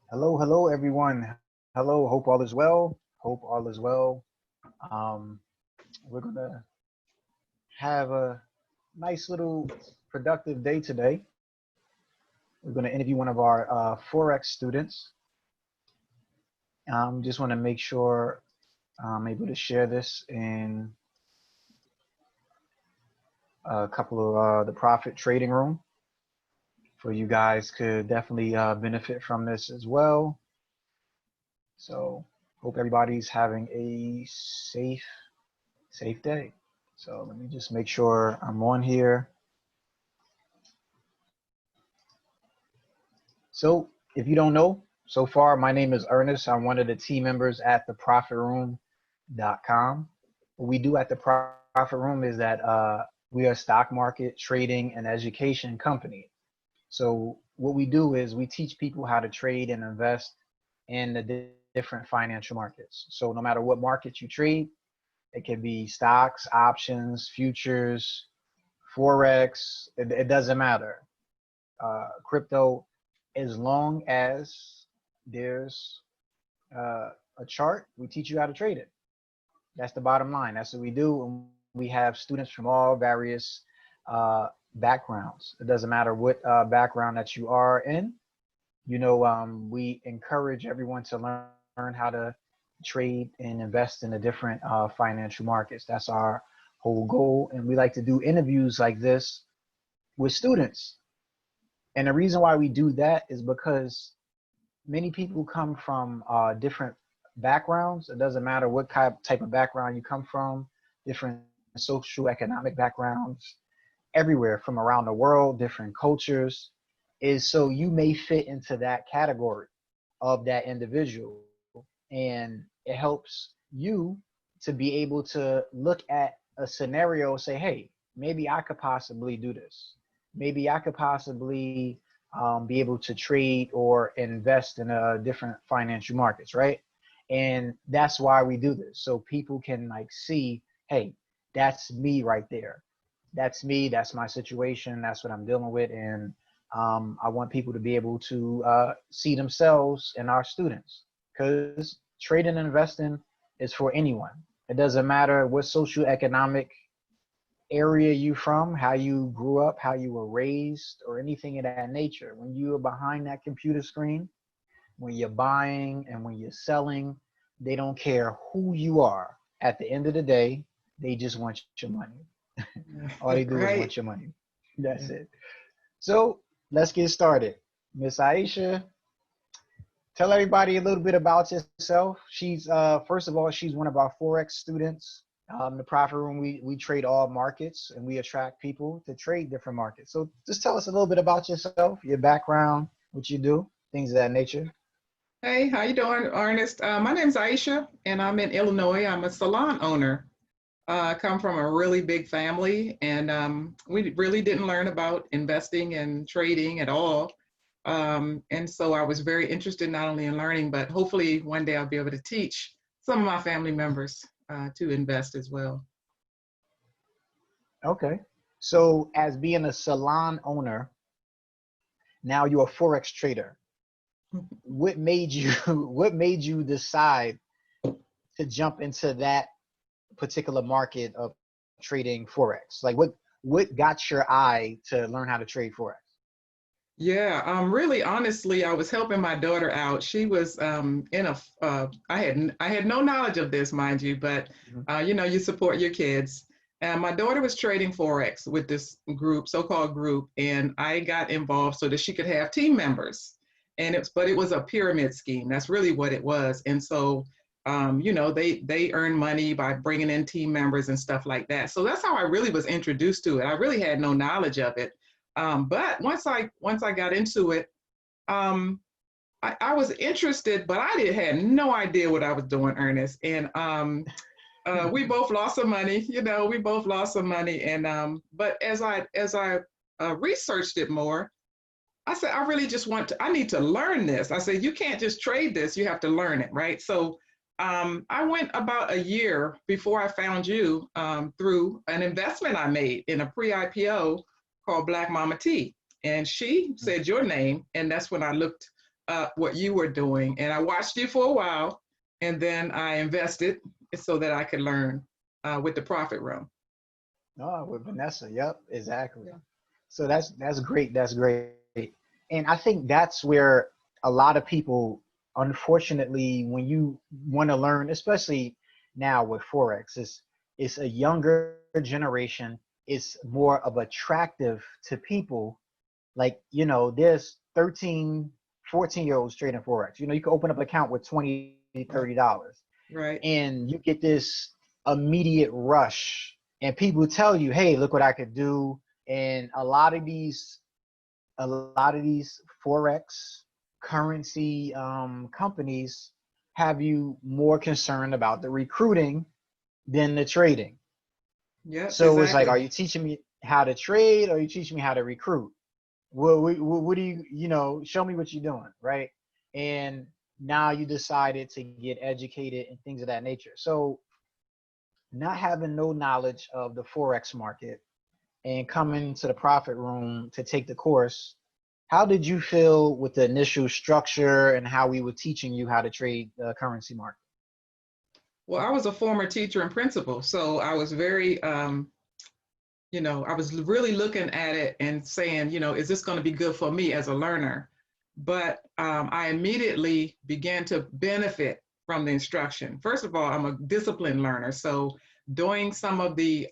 Hello, hello, everyone. Hello, hope all is well. Hope all is well. Um, we're gonna have a nice little productive day today. We're gonna interview one of our Forex students. Just want to make sure I'm able to share this in a couple of the profit trading room for you guys could definitely benefit from this as well. So hope everybody's having a safe day. So let me just make sure I'm on here. So if you don't know, so far, my name is Ernest. I'm one of the team members at TheProfitRoom.com. What we do at the Profit Room is that we are a stock market trading and education company. So what we do is we teach people how to trade and invest in the different financial markets. So no matter what market you trade, it can be stocks, options, futures, Forex, it doesn't matter. Crypto, as long as there's a chart, we teach you how to trade it. That's the bottom line. That's what we do. And we have students from all various backgrounds. It doesn't matter what background that you are in. We encourage everyone to learn how to trade and invest in the different financial markets. That's our whole goal. And we like to do interviews like this with students. And the reason why we do that is because many people come from different backgrounds. It doesn't matter what type of background you come from, different social economic backgrounds, everywhere from around the world, different cultures, is so you may fit into that category of that individual. And it helps you to be able to look at a scenario and say, hey, maybe I could possibly do this. Maybe I could possibly be able to trade or invest in different financial markets, right? And that's why we do this. So people can like see, hey, that's me right there. That's me. That's my situation. That's what I'm dealing with. And I want people to be able to see themselves in our students, because trading and investing is for anyone. It doesn't matter what social economic area you from, how you grew up, how you were raised, or anything of that nature. When you are behind that computer screen, when you're buying and when you're selling, they don't care who you are. At the end of the day, they just want your money. All they do is want Right. your money. That's it. So let's get started. Miss Aisha, tell everybody a little bit about yourself. She's first of all, she's one of our Forex students. The Profit Room, we trade all markets and we attract people to trade different markets. So just tell us a little bit about yourself, your background, what you do, things of that nature. Hey, how you doing, Ernest? My name's Aisha, and I'm in Illinois. I'm a salon owner. I come from a really big family, and we really didn't learn about investing and trading at all. And so I was very interested not only in learning, but hopefully one day I'll be able to teach some of my family members to invest as well. Okay. So as being a salon owner, now you're a Forex trader. What made you what made you decide to jump into that particular market of trading Forex? Like what got your eye to learn how to trade Forex? Yeah, really, honestly, I was helping my daughter out. She was I had no knowledge of this, mind you, but Mhm. you support your kids. And my daughter was trading Forex with this group, so-called group, and I got involved so that she could have team members. But it was a pyramid scheme. That's really what it was. And so, they earn money by bringing in team members and stuff like that. So that's how I really was introduced to it. I really had no knowledge of it. But once I got into it, um, I was interested, but had no idea what I was doing, Ernest. And we both lost some money. We both lost some money. And but as I researched it more, I said I really just I need to learn this. I said you can't just trade this; you have to learn it, right? So. I went about a year before I found you through an investment I made in a pre-IPO called Black Mama T. And she said your name, and that's when I looked what you were doing, and I watched you for a while, and then I invested so that I could learn with the Profit Room. Oh, with Vanessa. Yep, exactly. Yeah. So that's great. That's great. And I think that's where a lot of people, unfortunately, when you want to learn, especially now with Forex, it's a younger generation. It's more of attractive to people. Like, there's 13, 14-year-olds trading Forex. You can open up an account with 20, Right. $30 Right. and you get this immediate rush and people tell you, hey, look what I could do. And a lot of these Forex currency companies have you more concerned about the recruiting than the trading. Yep. So it's like, Exactly. are you teaching me how to trade or are you teaching me how to recruit? Well, what do show me what you're doing, right? And now you decided to get educated and things of that nature. So not having no knowledge of the Forex market and coming to the Profit Room to take the course, how did you feel with the initial structure and how we were teaching you how to trade the currency market? Well, I was a former teacher and principal, so I was very, I was really looking at it and saying, is this going to be good for me as a learner? But I immediately began to benefit from the instruction. First of all, I'm a disciplined learner, so doing some of the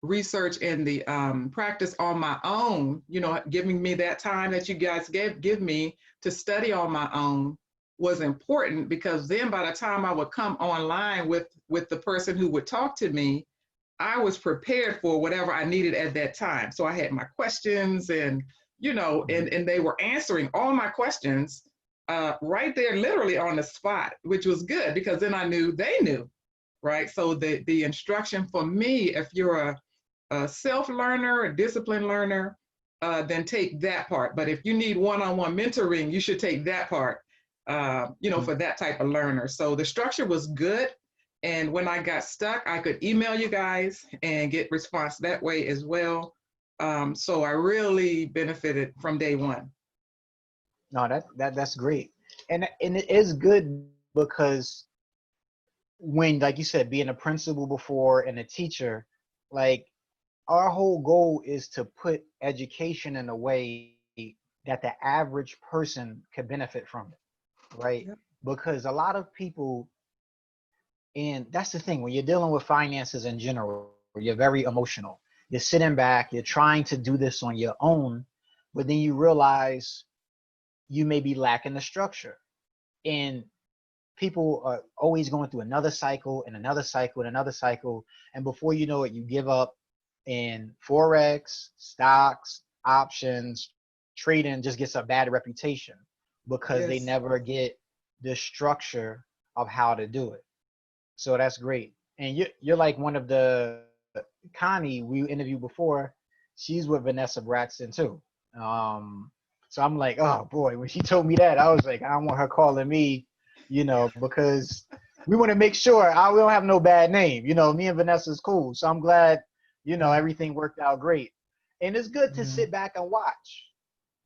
research and the practice on my own, giving me that time that you guys give me to study on my own was important, because then by the time I would come online with the person who would talk to me, I was prepared for whatever I needed at that time. So I had my questions, and and they were answering all my questions right there, literally on the spot, which was good because then I knew they knew, right? So the instruction for me, if you're a self-learner, a disciplined learner, then take that part. But if you need one-on-one mentoring, you should take that part, for that type of learner. So the structure was good. And when I got stuck, I could email you guys and get response that way as well. So I really benefited from day one. No, that's great. And it is good because when, like you said, being a principal before and a teacher, like our whole goal is to put education in a way that the average person could benefit from it, right? Yep. Because a lot of people, and that's the thing, when you're dealing with finances in general, you're very emotional. You're sitting back, you're trying to do this on your own, but then you realize you may be lacking the structure. And people are always going through another cycle and another cycle and another cycle. And before you know it, you give up. And Forex, stocks, options, trading just gets a bad reputation because they Yes. never get the structure of how to do it. So that's great. And you're like one of the Connie we interviewed before. She's with Vanessa Bratson too. So I'm like, oh boy, when she told me that, I was like, I don't want her calling me, because we want to make sure we don't have no bad name. Me and Vanessa's cool. So I'm glad, Yeah. everything worked out great. And it's good to Yeah. sit back and watch.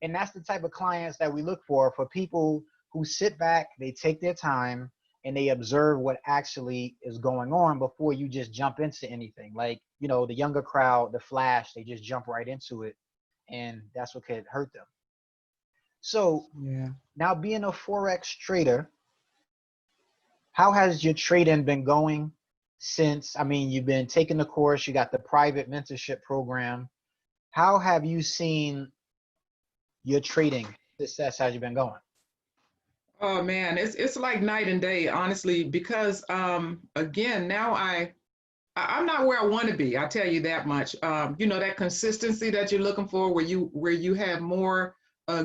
And that's the type of clients that we look for people who sit back, they take their time, and they observe what actually is going on before you just jump into anything. Like, the younger crowd, the flash, they just jump right into it. And that's what could hurt them. So Yeah. now being a Forex trader, how has your trading been going since, you've been taking the course, you got the private mentorship program. How have you seen your trading success? Has you been going? Oh man, it's like night and day, honestly, because again, now I'm not where I want to be. I tell you that much. That consistency that you're looking for, where you have more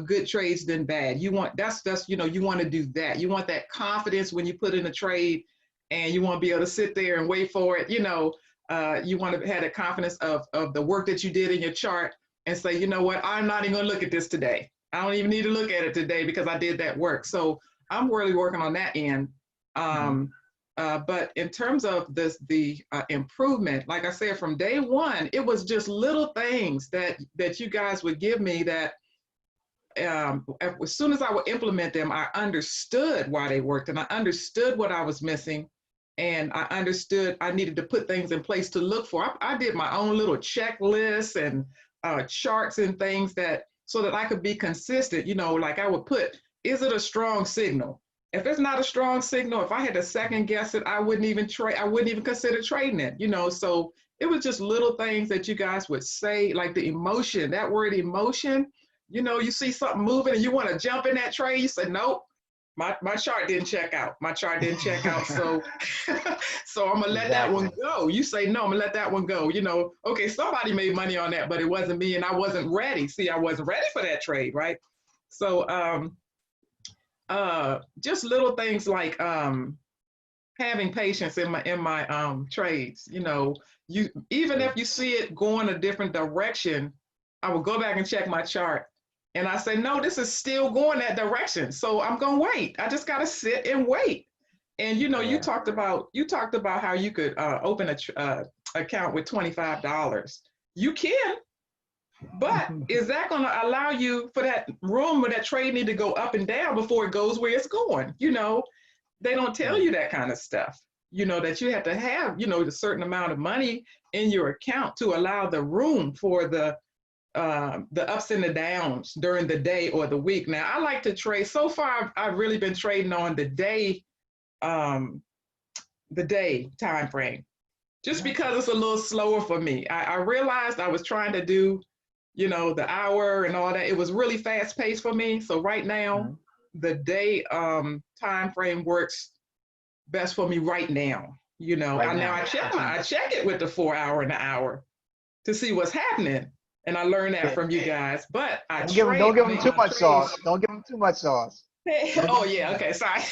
good trades than bad. You want that's you want to do that. You want that confidence when you put in a trade, and you want to be able to sit there and wait for it. You want to have the confidence of the work that you did in your chart and say, you know what, I'm not even going to look at this today. I don't even need to look at it today because I did that work. So I'm really working on that end. Mhm. But in terms of the improvement, like I said, from day one, it was just little things that you guys would give me that as soon as I would implement them, I understood why they worked, and I understood what I was missing, and I understood I needed to put things in place to look for. I did my own little checklists and charts and things so that I could be consistent. Like I would put, is it a strong signal? If it's not a strong signal, if I had to second guess it, I wouldn't even trade. I wouldn't even consider trading it. So it was just little things that you guys would say, like the emotion. That word emotion. You see something moving and you want to jump in that trade. You say, nope, my chart didn't check out. My chart didn't check out. So, so I'm gonna let that one go. You say, no, I'm gonna let that one go. Okay, somebody made money on that, but it wasn't me, and I wasn't ready. See, I wasn't ready for that trade, right? So, just little things like having patience in my trades. You even if you see it going a different direction, I will go back and check my chart, and I say, no, this is still going that direction, so I'm gonna wait. I just gotta sit and wait. And you talked about how you could open a account with $25. You can, but is that going to allow you for that room where that trade need to go up and down before it goes where it's going? They don't tell you that kind of stuff. That you have to have a certain amount of money in your account to allow the room for the ups and the downs during the day or the week. Now, I like to trade. So far, I've really been trading on the day time frame, just because it's a little slower for me. I realized I was trying to do, the hour and all that. It was really fast paced for me. So right now, the day time frame works best for me right now. I check it with the 4 hour and the hour to see what's happening. And I learned that from you guys. But don't give them too much sauce. Don't give them too much sauce. Oh yeah, okay, sorry.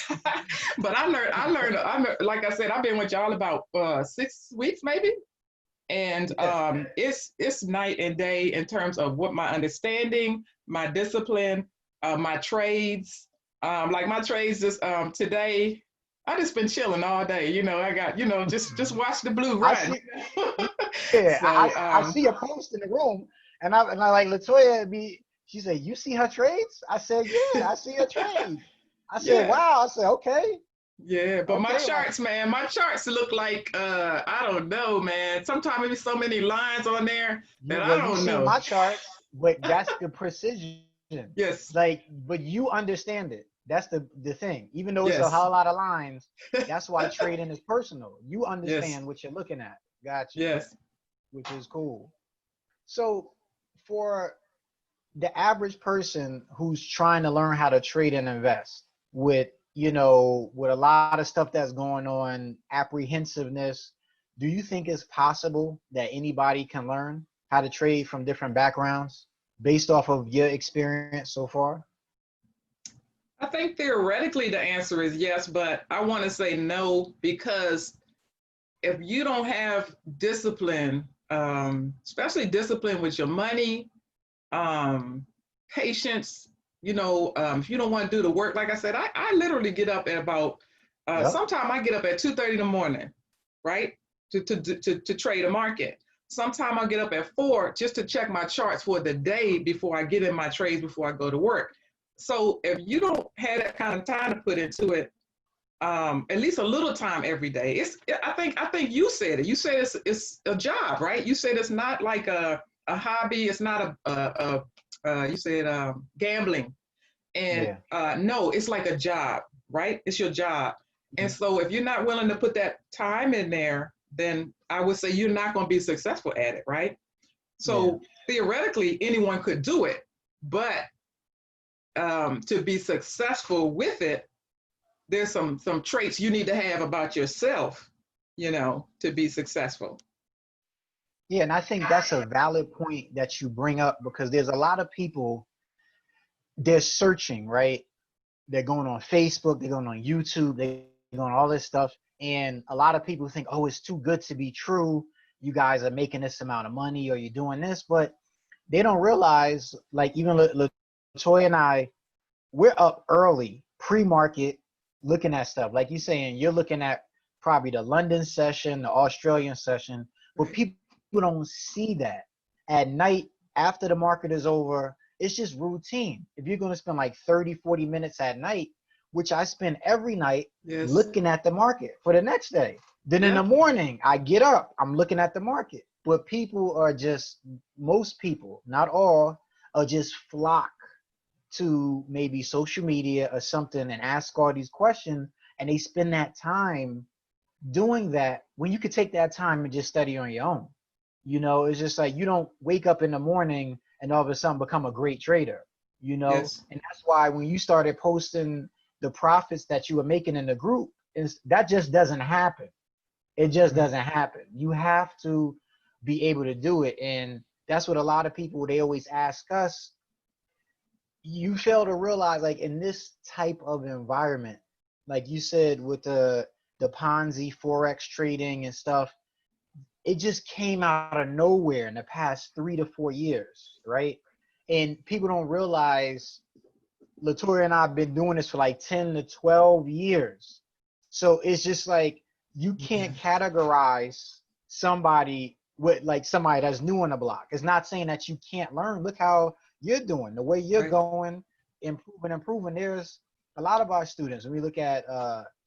But I learned, like I said, I've been with y'all about 6 weeks maybe. And it's night and day in terms of what my understanding, my discipline, my trades. Like my trades just today, I just been chilling all day. I got, just watch the blue run. I see a post in the room, and I like Latoya she said, you see her trades? I said, yeah, I see her trades. I said, wow. I said, okay. Yeah, but my charts, man, my charts look like, I don't know, man. Sometimes there's so many lines on there that I don't know. You see my charts, but that's the precision. Yes. Like, but you understand it. That's the thing. Even though it's a whole lot of lines, that's why trading is personal. You understand what you're looking at. Gotcha. Yes. Which is cool. So for the average person who's trying to learn how to trade and invest with with a lot of stuff that's going on, apprehensiveness, do you think it's possible that anybody can learn how to trade from different backgrounds based off of your experience so far? I think theoretically the answer is yes, but I want to say no, because if you don't have discipline, especially discipline with your money, patience, if you don't want to do the work, like I said, I literally get up at about, sometime I get up at 2:30 in the morning, right? To trade a market. Sometime I'll get up at 4 just to check my charts for the day before I get in my trades, before I go to work. So if you don't have that kind of time to put into it, at least a little time every day, I think you said it. You said it's a job, right? You said it's not like a hobby. It's not you said gambling, and no, it's like a job, right? It's your job. And so if you're not willing to put that time in there, then I would say you're not going to be successful at it, right? So theoretically, anyone could do it, but to be successful with it, there's some traits you need to have about yourself, to be successful. Yeah, and I think that's a valid point that you bring up, because there's a lot of people, they're searching, right? They're going on Facebook, they're going on YouTube, they're going all this stuff. And a lot of people think, oh, it's too good to be true. You guys are making this amount of money, or you're doing this, but they don't realize, like even Latoya and I, we're up early, pre-market, looking at stuff. Like you're saying, you're looking at probably the London session, the Australian session, but people don't see that. At night, after the market is over, it's just routine. If you're going to spend like 30, 40 minutes at night, which I spend every night Yes. looking at the market for the next day. Then in the Yeah. morning, I get up, I'm looking at the market. But people are just, most people, not all, are just flock to maybe social media or something and ask all these questions. And they spend that time doing that when you could take that time and just study on your own. You know, it's just like you don't wake up in the morning and all of a sudden become a great trader, you know? Yes. And that's why when you started posting the profits that you were making in the group, that just doesn't happen. It just Right. doesn't happen. You have to be able to do it. And that's what a lot of people, they always ask us. You fail to realize, like, in this type of environment, like you said, with the Ponzi Forex trading and stuff, it just came out of nowhere in the past 3 to 4 years, right? And people don't realize Latoya and I have been doing this for like 10 to 12 years. So it's just like you Yeah. can't categorize somebody with like somebody that's new on the block. It's not saying that you can't learn. Look how you're doing, the way you're Right. going, improving. There's a lot of our students, when we look at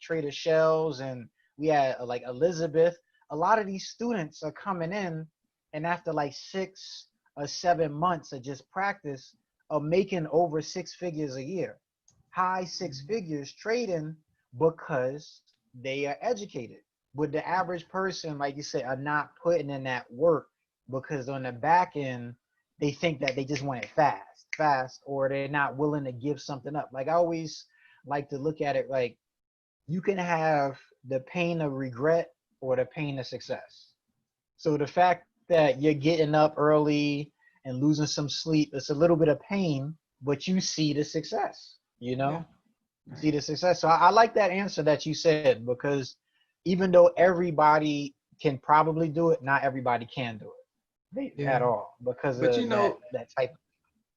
Trader Shells and we had like Elizabeth, a lot of these students are coming in and after like 6 or 7 months of just practice, of making over 6 figures a year, high 6 figures trading because they are educated. But the average person, like you said, are not putting in that work because on the back end, they think that they just want it fast, or they're not willing to give something up. Like I always like to look at it like you can have the pain of regret or the pain of success. So the fact that you're getting up early and losing some sleep, it's a little bit of pain, but you see the success, you Yeah. know, you see Right. the success. So I like that answer that you said, because even though everybody can probably do it, not everybody can do it Yeah. at all because But of that type.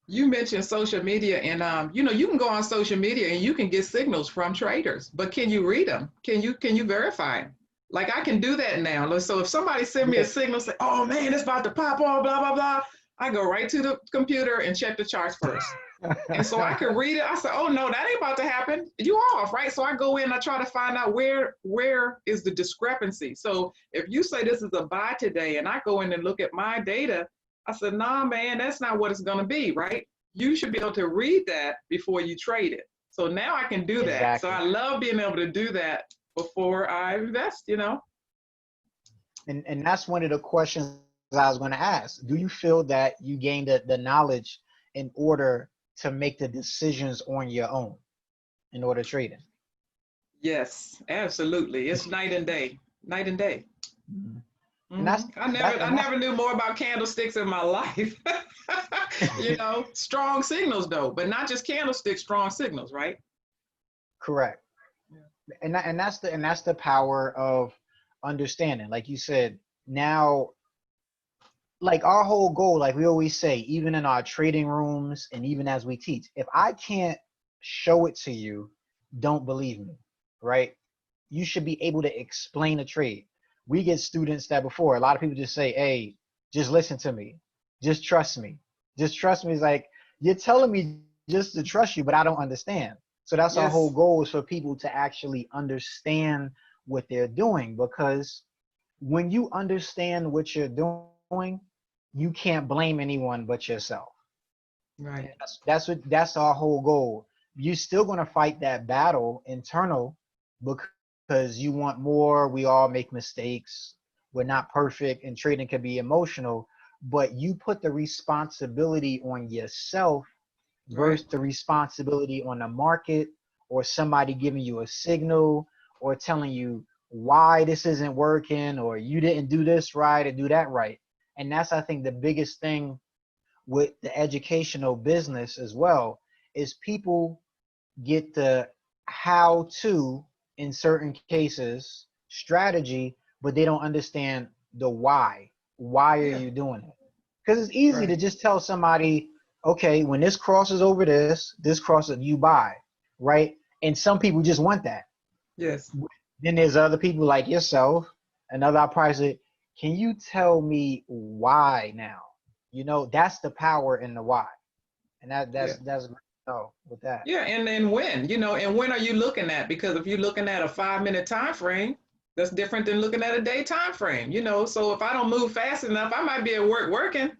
you mentioned social media, and you can go on social media and you can get signals from traders, but can you read them? Can you verify them? Like I can do that now. So if somebody send me a Yeah, signal, say, "Oh man, it's about to pop off," blah blah blah, I go right to the computer and check the charts first. And so I could read it. I said, "Oh no, that ain't about to happen. You off, right?" So I go in, I try to find out where is the discrepancy. So if you say this is a buy today, and I go in and look at my data, I said, "Nah, man, that's not what it's going to be, right?" You should be able to read that before you trade it. So now I can do that. So exactly. I love being able to do that before I invest. And that's one of the questions I was going to ask. Do you feel that you gained the knowledge in order to make the decisions on your own in order trading? Yes, absolutely. It's night and day, night and day. Mhm. And Hmm I that's never knew more about candlesticks in my life. Strong signals though, but not just candlesticks, strong signals, right? correct. Yeah. And that's the power of understanding. Like you said, now, like our whole goal, like we always say, even in our trading rooms and even as we teach, if I can't show it to you, don't believe me, right? You should be able to explain a trade. We get students that before, a lot of people just say, hey, just listen to me. Just trust me. Just trust me. It's like, you're telling me just to trust you, but I don't understand. So that's our whole Yes, goal, is for people to actually understand what they're doing, because when you understand what you're doing, you can't blame anyone but yourself. right. And that's our whole goal. You're still gonna fight that battle internal because you want more. We all make mistakes. We're not perfect, and trading can be emotional. But you put the responsibility on yourself Right. versus the responsibility on the market, or somebody giving you a signal or telling you why this isn't working, or you didn't do this right or do that right. And that's, I think, the biggest thing with the educational business as well, is people get the how to, in certain cases, strategy, but they don't understand the why. Why are Yeah. you doing it? Because it's easy to Right. just tell somebody, okay, when this crosses over this crosses, you buy, right? And some people just want that. Yes. Then there's other people like yourself, another probably say, can you tell me why now? You know, that's the power in the why. And that's great. Oh, with that. Yeah, and then when, and when are you looking at? Because if you're looking at a 5 minute time frame, that's different than looking at a day time frame, So if I don't move fast enough, I might be at work working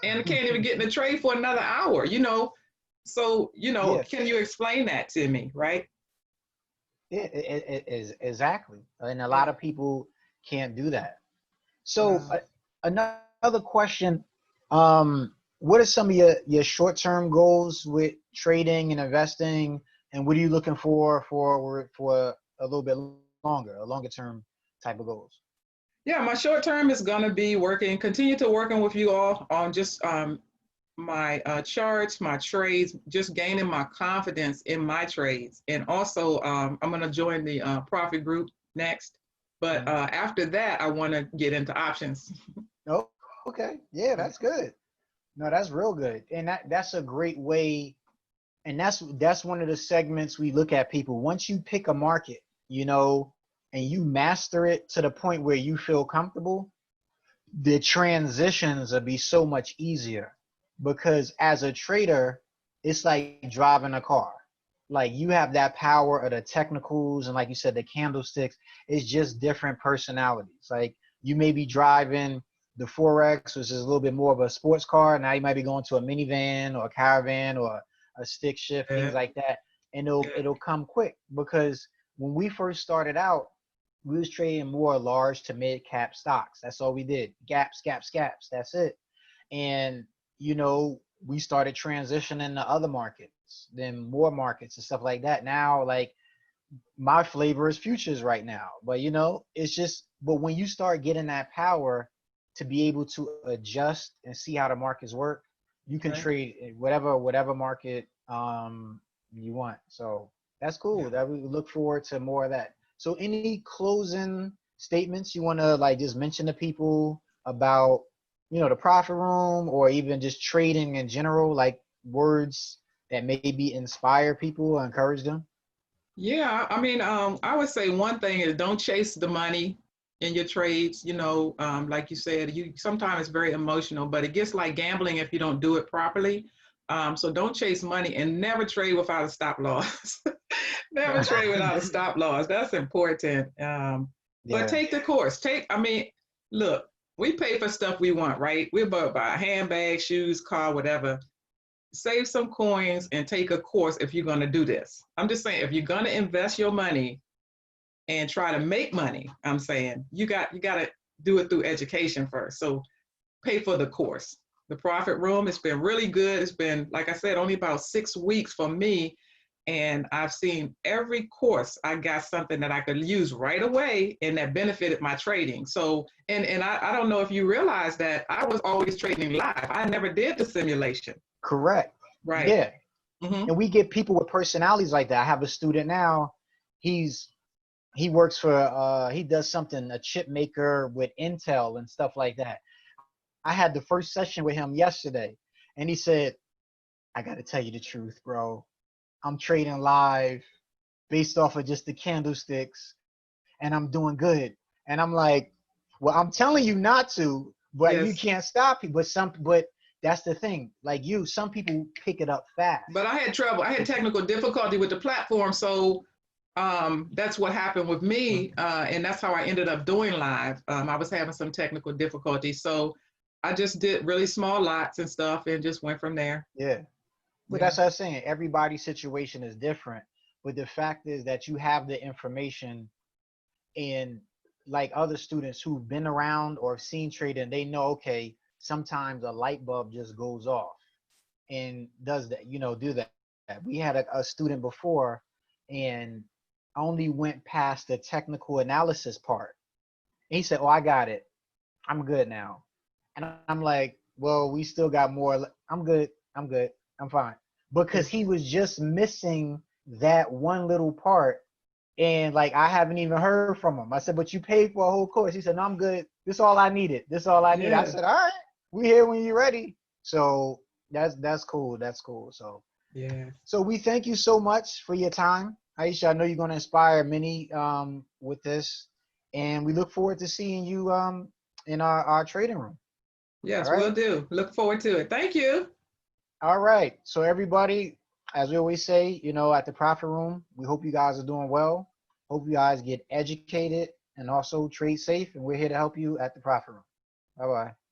and can't even get in the trade for another hour. So, Yeah, can you explain that to me, right? it is exactly. And a lot Yeah. of people can't do that. So Wow. another question, what are some of your short-term goals with trading and investing, and what are you looking for a little bit longer, a longer term type of goals? Yeah, my short term is going to be continue to working with you all on just my charts, my trades, just gaining my confidence in my trades. And also, I'm going to join the profit group next. But Mhm. after that, I want to get into options. Oh, okay. Yeah, that's good. No, that's real good. And that's a great way. And that's one of the segments we look at people. Once you pick a market, and you master it to the point where you feel comfortable, the transitions will be so much easier, because as a trader, it's like driving a car. Like, you have that power of the technicals, and like you said, the candlesticks. It's just different personalities. Like, you may be driving the Forex, which is a little bit more of a sports car. Now you might be going to a minivan or a caravan or a stick shift, things Yeah. like that. And it'll come quick, because when we first started out, we was trading more large to mid cap stocks. That's all we did. Gaps, gaps, gaps. That's it. And we started transitioning to other markets, then more markets and stuff like that. Now, like, my flavor is futures right now. But it's just, but when you start getting that power to be able to adjust and see how the markets work, you can Right. trade whatever market you want. So that's Yeah. cool. That we look forward to more of that. So any closing statements you want to, like, just mention to people about the profit room, or even just trading in general, like words that maybe inspire people or encourage them? Yeah, I mean, I would say one thing is don't chase the money in your trades. Like you said, you sometimes it's very emotional, but it gets like gambling if you don't do it properly. So don't chase money and never trade without a stop loss. Never trade without a stop loss. That's important. But Yeah. take the course. I mean, look, we pay for stuff we want, right? We're about buy a handbag, shoes, car, whatever. Save some coins and take a course if you're going to do this. I'm just saying, if you're going to invest your money and try to make money, I'm saying you got to do it through education first. So pay for the course. The Profit Room, it's been really good. It's been, like I said, only about 6 weeks for me. And I've seen every course, I got something that I could use right away and that benefited my trading. So, and I don't know if you realize that I was always trading live. I never did the simulation. Correct. Right. Yeah. Mm-hmm. And we get people with personalities like that. I have a student now. He's he works for he does something, a chip maker with Intel and stuff like that. I had the first session with him yesterday, and he said, "I got to tell you the truth, bro. I'm trading live based off of just the candlesticks, and I'm doing good." And I'm like, "Well, I'm telling you not to, but you Yes. can't stop me." But that's the thing. Like some people pick it up fast. But I had trouble. I had technical difficulty with the platform. So that's what happened with me. And that's how I ended up doing live. I was having some technical difficulties. So I just did really small lots and stuff and just went from there. Yeah. But Yeah. that's what I'm saying. Everybody's situation is different. But the fact is that you have the information, and like other students who've been around or have seen trading, they know, okay, sometimes a light bulb just goes off and does that, do that. We had a student before, and only went past the technical analysis part. And he said, "Oh, I got it. I'm good now." And I'm like, "Well, we still got more. I'm good. I'm good. I'm fine." Because he was just missing that one little part. And like, I haven't even heard from him. I said, "But you paid for a whole course." He said, "No, I'm good. This is all I needed. This is all I needed." I Yeah. said, "All right, we here when you're ready." So that's cool. That's cool. Yeah. So we thank you so much for your time, Aisha. I know you're going to inspire many with this, and we look forward to seeing you in our trading room. All Yes, we'll right. do. Look forward to it. Thank you. All right. So everybody, as we always say, you know, at the Profit Room, we hope you guys are doing well. Hope you guys get educated and also trade safe. And we're here to help you at the Profit Room. Bye bye.